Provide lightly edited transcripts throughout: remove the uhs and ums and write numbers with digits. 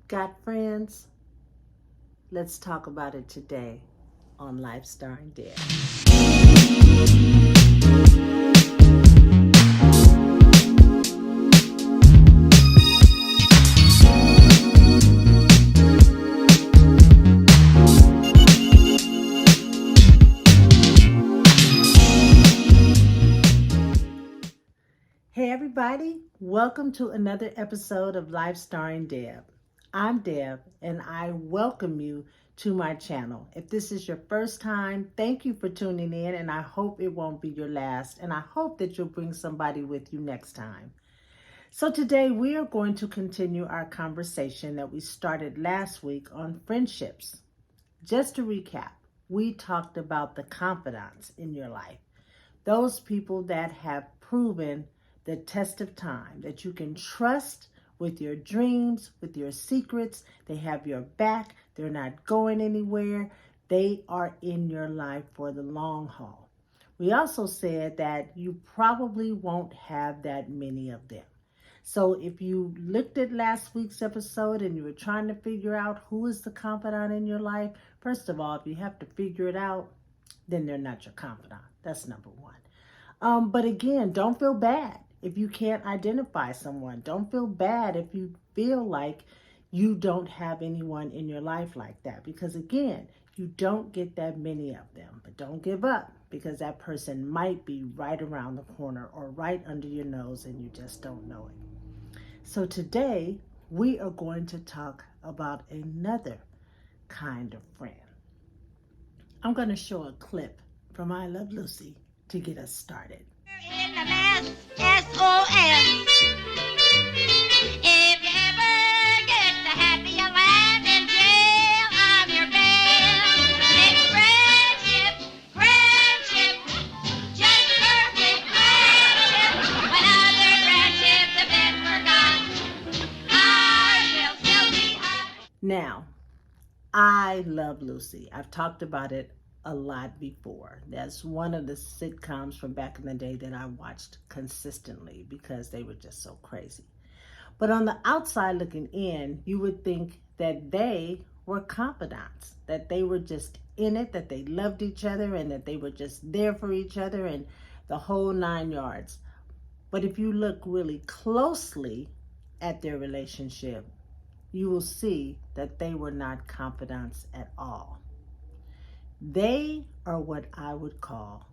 Got friends? Let's talk about it today on Life Starring Dead. Hey everybody, welcome to another episode of Life Starring Deb. I'm Deb and I welcome you to my channel. If this is your first time, thank you for tuning in and I hope it won't be your last and I hope that you'll bring somebody with you next time. So today we are going to continue our conversation that we started last week on friendships. Just to recap, we talked about the confidants in your life. Those people that have proven the test of time, that you can trust with your dreams, with your secrets. They have your back. They're not going anywhere. They are in your life for the long haul. We also said that you probably won't have that many of them. So if you looked at last week's episode and you were trying to figure out who is the confidant in your life, first of all, if you have to figure it out, then they're not your confidant. That's number one. But again, don't feel bad if you can't identify someone. Don't feel bad if you feel like you don't have anyone in your life like that. Because again, you don't get that many of them. But don't give up because that person might be right around the corner or right under your nose and you just don't know it. So today, we are going to talk about another kind of friend. I'm going to show a clip from I Love Lucy to get us started. In the mess, S-O-S. If you ever get the happy you land in jail, I'm your bail. It's friendship, just perfect friendship. When other friendships have been forgotten, ours will still be hot. Now, I Love Lucy. I've talked about it a lot before. That's one of the sitcoms from back in the day that I watched consistently because they were just so crazy. But on the outside looking in, you would think that they were confidants, that they were just in it, that they loved each other and that they were just there for each other and the whole 9 yards. But if you look really closely at their relationship, you will see that they were not confidants at all. They are what I would call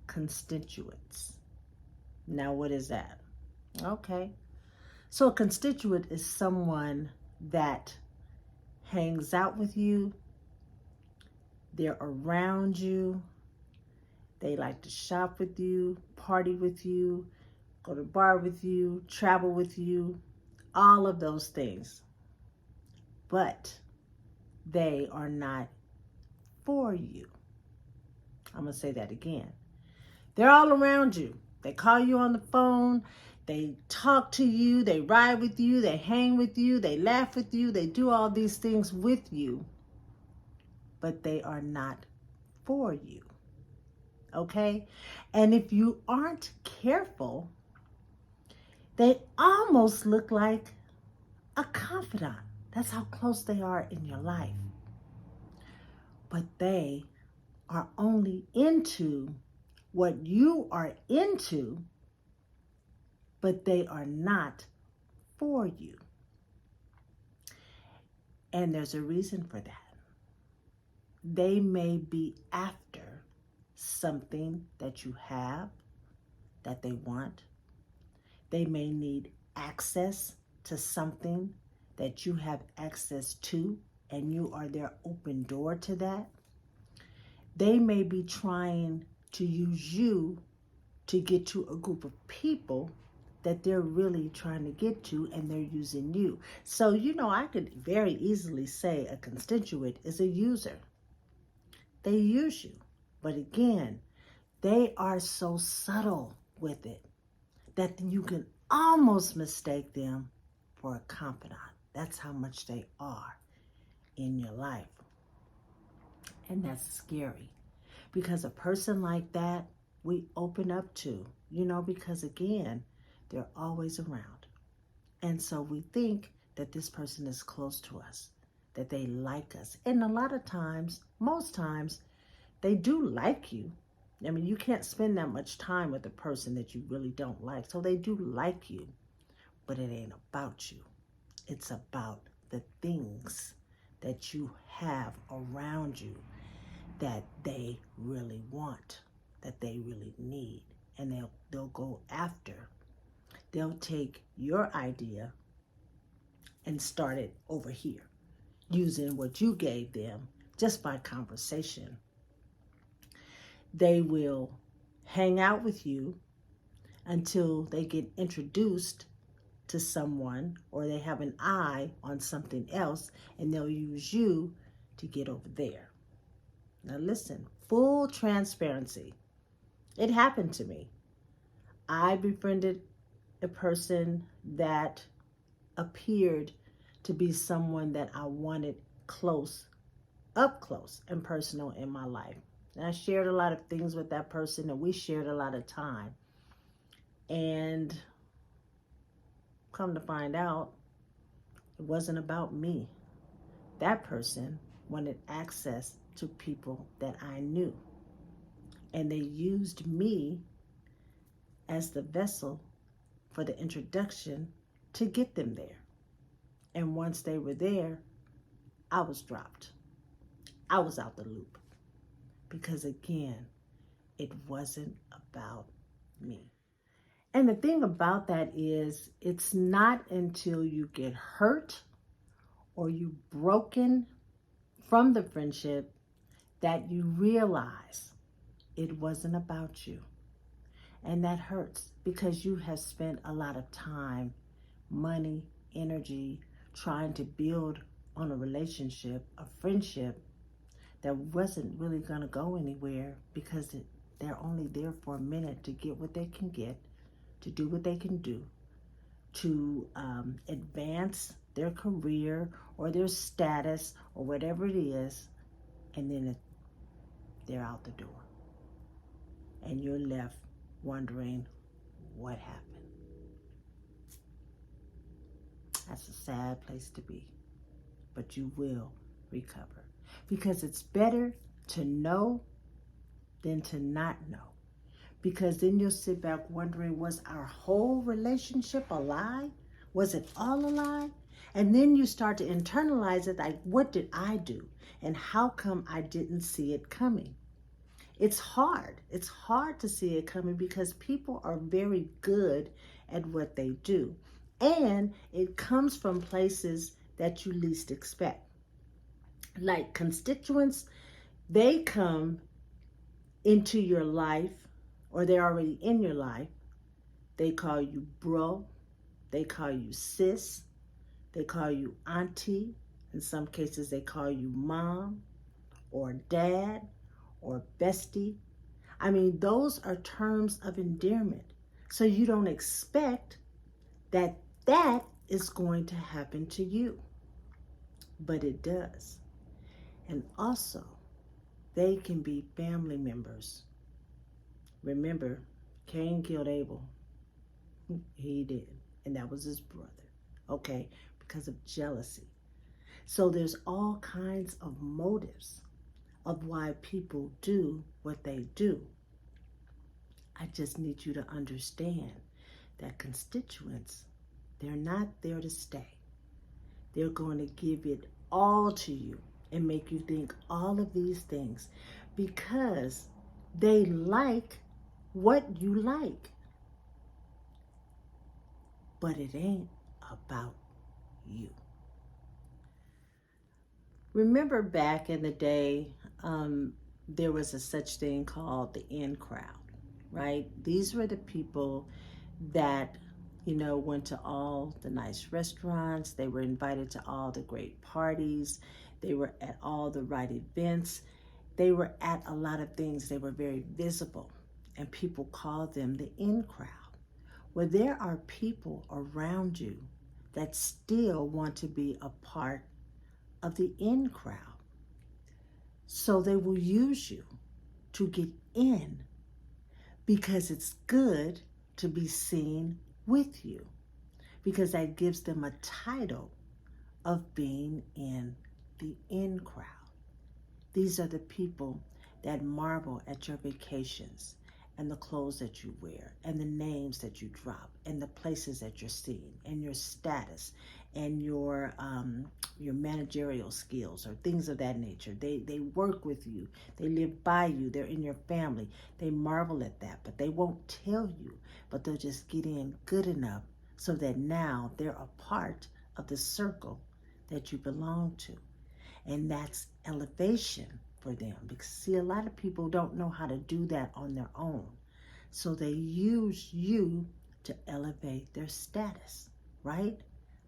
constituents. Now, what is that? Okay. So a constituent is someone that hangs out with you, they're around you, they like to shop with you, party with you, go to the bar with you, travel with you, all of those things. But they are not for you. I'm going to say that again. They're all around you. They call you on the phone. They talk to you. They ride with you. They hang with you. They laugh with you. They do all these things with you. But they are not for you. Okay? And if you aren't careful, they almost look like a confidant. That's how close they are in your life. But they are only into what you are into, but they are not for you. And there's a reason for that. They may be after something that you have that they want. They may need access to something that you have access to, and you are their open door to that. They may be trying to use you to get to a group of people that they're really trying to get to, and they're using you. So, I could very easily say a constituent is a user. They use you. But again, they are so subtle with it that you can almost mistake them for a confidant. That's how much they are in your life. And that's scary. Because a person like that, we open up to, because again, they're always around. And so we think that this person is close to us, that they like us. And a lot of times, most times, they do like you. I mean, you can't spend that much time with a person that you really don't like. So they do like you, but it ain't about you. It's about the things that you have around you that they really want, that they really need, and they'll go after. They'll take your idea and start it over here using what you gave them just by conversation. They will hang out with you until they get introduced to someone or they have an eye on something else, and they'll use you to get over there. Now listen, full transparency. It happened to me. I befriended a person that appeared to be someone that I wanted close, up close and personal in my life. And I shared a lot of things with that person, and we shared a lot of time. And come to find out, it wasn't about me. That person wanted access to people that I knew. And they used me as the vessel for the introduction to get them there. And once they were there, I was dropped. I was out the loop. Because again, it wasn't about me. And the thing about that is, it's not until you get hurt or you broken from the friendship that you realize it wasn't about you. And that hurts because you have spent a lot of time, money, energy, trying to build on a relationship, a friendship that wasn't really going to go anywhere because they're only there for a minute to get what they can get, to do what they can do, to advance their career or their status or whatever it is, and then they're out the door. And you're left wondering what happened. That's a sad place to be, but you will recover. Because it's better to know than to not know. Because then you'll sit back wondering, was our whole relationship a lie? Was it all a lie? And then you start to internalize it, like, what did I do? And how come I didn't see it coming? It's hard. It's hard to see it coming because people are very good at what they do. And it comes from places that you least expect. Like constituents, they come into your life, or they're already in your life. They call you bro, they call you sis, they call you auntie. In some cases, they call you mom or dad or bestie. I mean, those are terms of endearment. So you don't expect that that is going to happen to you, but it does. And also, they can be family members. Remember, Cain killed Abel. He did. And that was his brother. Okay? Because of jealousy. So there's all kinds of motives of why people do what they do. I just need you to understand that constituents, they're not there to stay. They're going to give it all to you and make you think all of these things because they like what you like. But it ain't about you. Remember back in the day, there was a such thing called the in crowd, right? These were the people that, went to all the nice restaurants. They were invited to all the great parties. They were at all the right events. They were at a lot of things. They were very visible, and people called them the in crowd. Well, there are people around you that still want to be a part of the in crowd. So they will use you to get in because it's good to be seen with you, because that gives them a title of being in the in crowd. These are the people that marvel at your vacations and the clothes that you wear and the names that you drop and the places that you're seeing and your status and your managerial skills or things of that nature. They work with you. They live by you. They're in your family. They marvel at that, but they won't tell you, but they'll just get in good enough so that now they're a part of the circle that you belong to. And that's elevation for them. Because see, a lot of people don't know how to do that on their own. So they use you to elevate their status, right?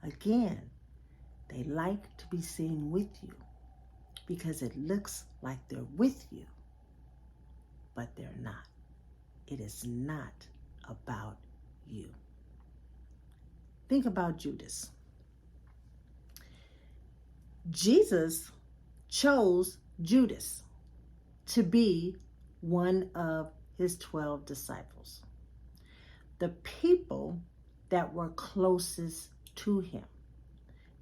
Again, they like to be seen with you because it looks like they're with you, but they're not. It is not about you. Think about Judas. Jesus chose Judas to be one of his 12 disciples. The people that were closest to him.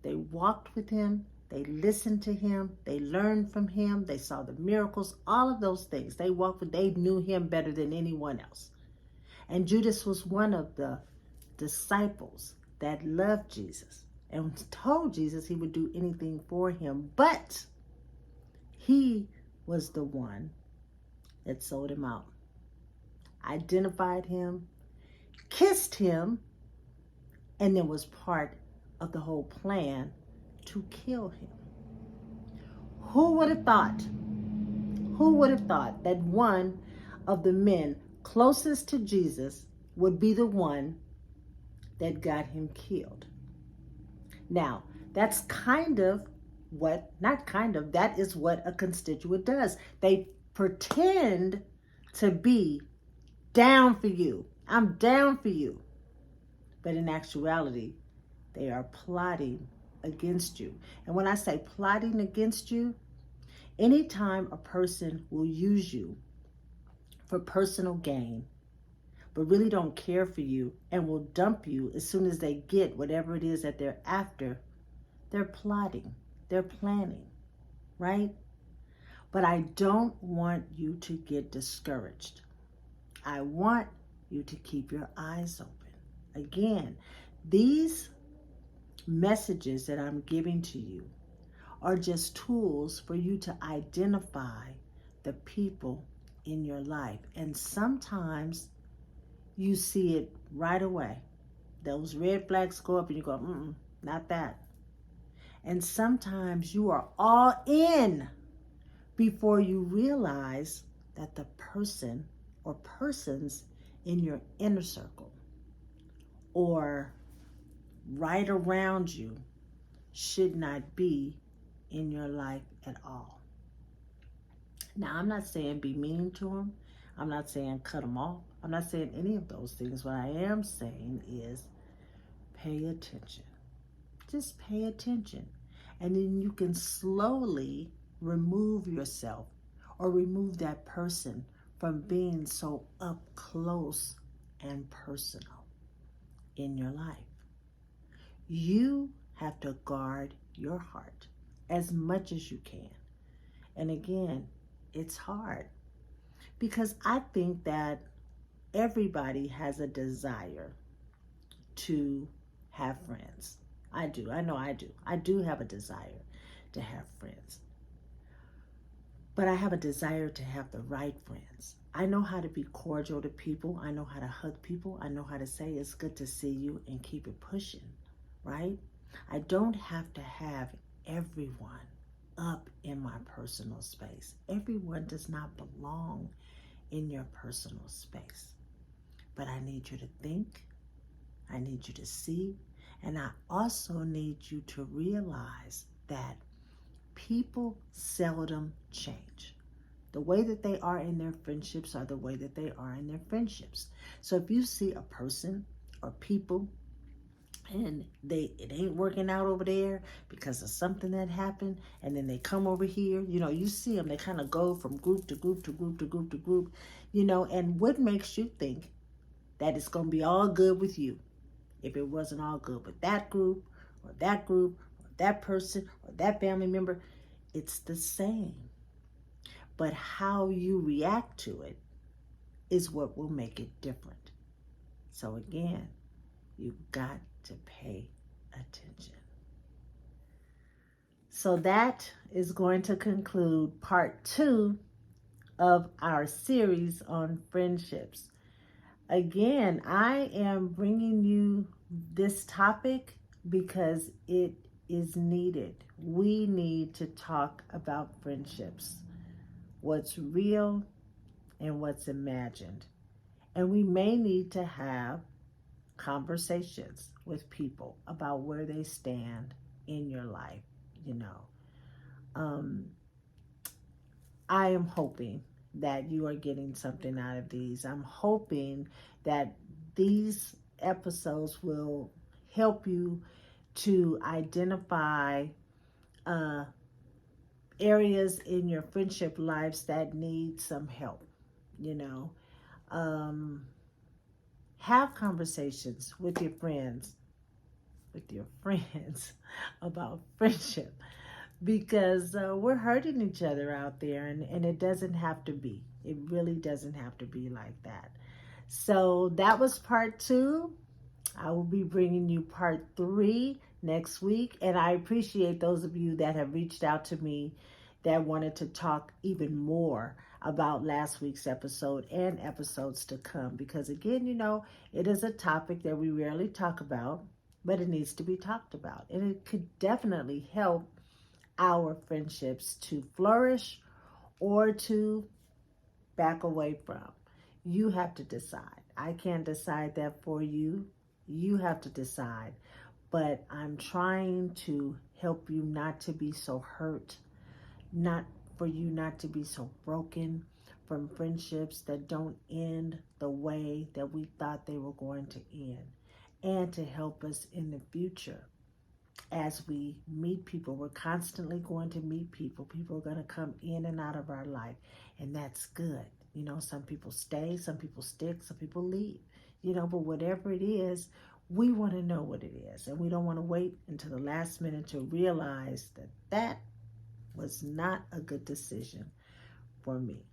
They walked with him. They listened to him. They learned from him. They saw the miracles, all of those things. They knew him better than anyone else. And Judas was one of the disciples that loved Jesus and told Jesus he would do anything for him, but he was the one that sold him out, identified him, kissed him, and then was part of the whole plan to kill him. Who would have thought? Who would have thought that one of the men closest to Jesus would be the one that got him killed? Now, that's that is what a constituent does. They pretend to be down for you. I'm down for you. But in actuality, they are plotting against you. And when I say plotting against you, anytime a person will use you for personal gain, but really don't care for you and will dump you as soon as they get whatever it is that they're after, they're plotting, they're planning, right? But I don't want you to get discouraged. I want you to keep your eyes open. Again, these messages that I'm giving to you are just tools for you to identify the people in your life. And sometimes you see it right away. Those red flags go up and you go, not that. And sometimes you are all in before you realize that the person or persons in your inner circle or right around you should not be in your life at all. Now, I'm not saying be mean to them. I'm not saying cut them off. I'm not saying any of those things. What I am saying is pay attention. Just pay attention. And then you can slowly remove yourself or remove that person from being so up close and personal in your life. You have to guard your heart as much as you can. And again, it's hard because I think that everybody has a desire to have friends. I do. I know I do. I do have a desire to have friends. But I have a desire to have the right friends. I know how to be cordial to people. I know how to hug people. I know how to say it's good to see you and keep it pushing, right? I don't have to have everyone up in my personal space. Everyone does not belong in your personal space. But I need you to think. I need you to see. And I also need you to realize that people seldom change. The way that they are in their friendships are the way that they are in their friendships. So if you see a person or people and it ain't working out over there because of something that happened, and then they come over here, you see them, they kind of go from group to group to group to group to group, and what makes you think that it's going to be all good with you if it wasn't all good with that group or that group or that person or that family member, it's the same. But how you react to it is what will make it different. So again, you've got to pay attention. So that is going to conclude part 2 of our series on friendships. Again, I am bringing you this topic because it is needed. We need to talk about friendships, what's real and what's imagined. And we may need to have conversations with people about where they stand in your life, you know. I am hoping that you are getting something out of these. I'm hoping that these episodes will help you to identify areas in your friendship lives that need some help, you know. Have conversations with your friends about friendship, because we're hurting each other out there, and it doesn't have to be. It really doesn't have to be like that. So that was part 2. I will be bringing you part 3 next week, and I appreciate those of you that have reached out to me that wanted to talk even more about last week's episode and episodes to come, because again, you know, it is a topic that we rarely talk about, but it needs to be talked about, and it could definitely help our friendships to flourish or to back away from. You have to decide. I can't decide that for you. You have to decide. But I'm trying to help you not to be so hurt, not for you not to be so broken from friendships that don't end the way that we thought they were going to end, and to help us in the future. As we meet people, we're constantly going to meet people. People are going to come in and out of our life, and that's good. You know, some people stay, some people stick, some people leave. You know, but whatever it is, we want to know what it is, and we don't want to wait until the last minute to realize that that was not a good decision for me.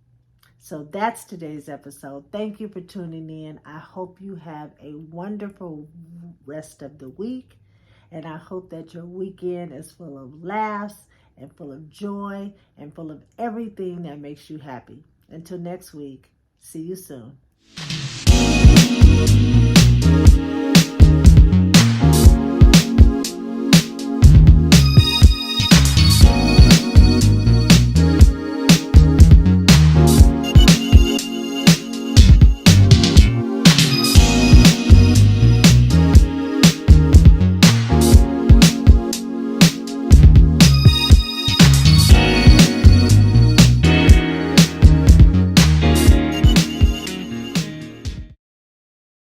So that's today's episode. Thank you for tuning in. I hope you have a wonderful rest of the week. And I hope that your weekend is full of laughs and full of joy and full of everything that makes you happy. Until next week, see you soon.